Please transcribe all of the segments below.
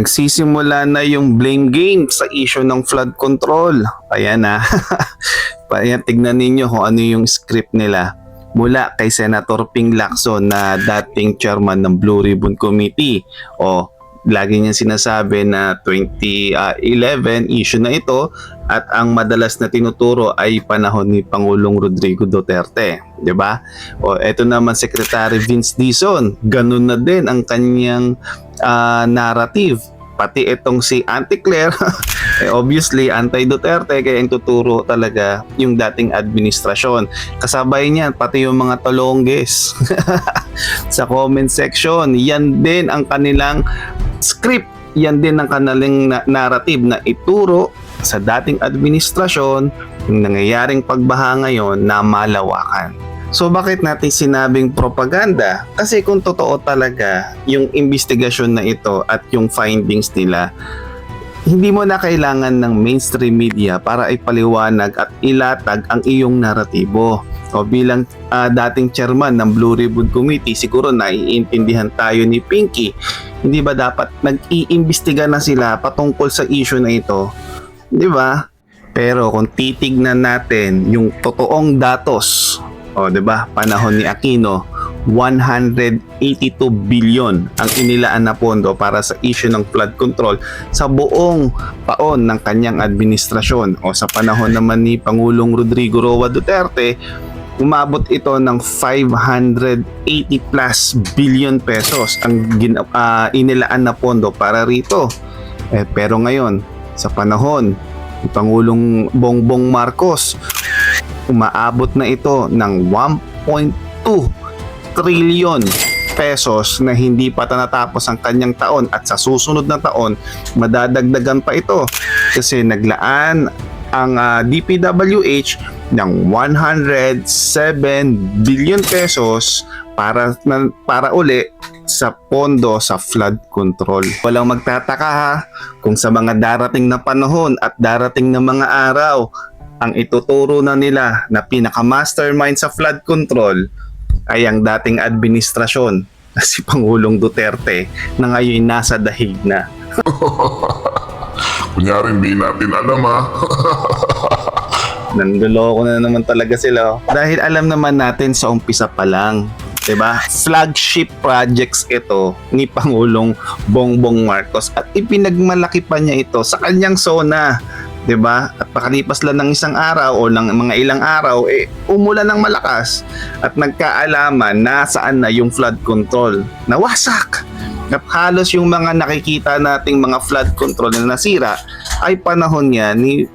Nagsisimula na yung blame game sa issue ng flood control. Ayan na. Ayan, tignan ninyo kung ano yung script nila. Mula kay Senator Ping Lacson na dating chairman ng Blue Ribbon Committee. O, lagi niya sinasabi na 2011 issue na ito at ang madalas na tinuturo ay panahon ni Pangulong Rodrigo Duterte. 'Di ba? O, eto naman Secretary Vince Dizon. Ganun na din ang kanyang narrative. Pati itong si Auntie Claire, obviously anti-Duterte, kaya yung tuturo talaga yung dating administrasyon. Kasabay niyan, pati yung mga talongges sa comment section, yan din ang kanilang script, yan din ang kanilang narrative na ituro sa dating administrasyon yung nangyayaring pagbaha ngayon na malawakan. So bakit natin sinabing propaganda? Kasi kung totoo talaga yung investigasyon na ito at yung findings nila, hindi mo na kailangan ng mainstream media para ipaliwanag at ilatag ang iyong naratibo. O bilang dating chairman ng Blue Ribbon Committee, siguro naiintindihan tayo ni Pinky. Hindi ba dapat nag-iimbestiga na sila patungkol sa issue na ito? Di ba? Pero kung titignan natin yung totoong datos, o, 'di ba? Panahon ni Aquino, 182 billion ang inilaan na pondo para sa issue ng flood control sa buong taon ng kanyang administrasyon. O sa panahon naman ni Pangulong Rodrigo Roa Duterte, umabot ito ng 580 plus billion pesos ang inilaan na pondo para rito. Pero ngayon, sa panahon ni Pangulong Bongbong Marcos, umaabot na ito ng 1.2 trillion pesos na hindi pa natapos ang kanyang taon at sa susunod na taon madadagdagan pa ito kasi naglaan ang DPWH ng 107 billion pesos para uli sa pondo sa flood control. Walang magtataka ha kung sa mga darating na panahon at darating na mga araw ang ituturo na nila na pinaka-mastermind sa flood control ay ang dating administrasyon na si Pangulong Duterte na ngayon nasa dahig na. Kunyari hindi natin alam ha. Nanduloko na naman talaga sila. Dahil alam naman natin sa umpisa pa lang, 'di ba? Flagship projects ito ni Pangulong Bongbong Marcos at ipinagmalaki pa niya ito sa kanyang zona. 'Di ba? At pakalipas lang ng isang araw o ng mga ilang araw, umulan ng malakas at nagkaalaman na saan na yung flood control. Nawasak! At halos yung mga nakikita nating mga flood control na nasira ay panahon niya ni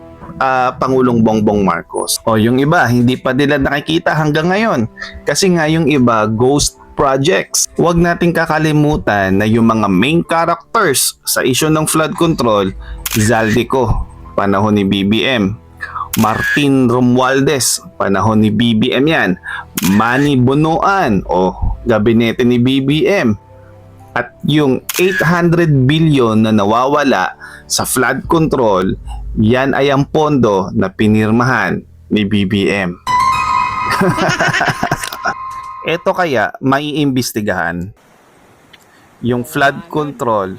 Pangulong Bongbong Marcos. O yung iba, hindi pa nila nakikita hanggang ngayon. Kasi nga yung iba, ghost projects. Huwag nating kakalimutan na yung mga main characters sa issue ng flood control, Zaldico, panahon ni BBM. Martin Romualdez, panahon ni BBM yan. Manny Bonoan, o gabinete ni BBM. At yung 800 billion na nawawala sa flood control, yan ay ang pondo na pinirmahan ni BBM. Ito kaya maiimbestigahan yung flood control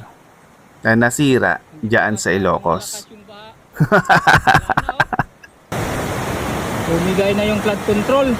na nasira diyan sa Ilocos. Bumigay na yung flood control.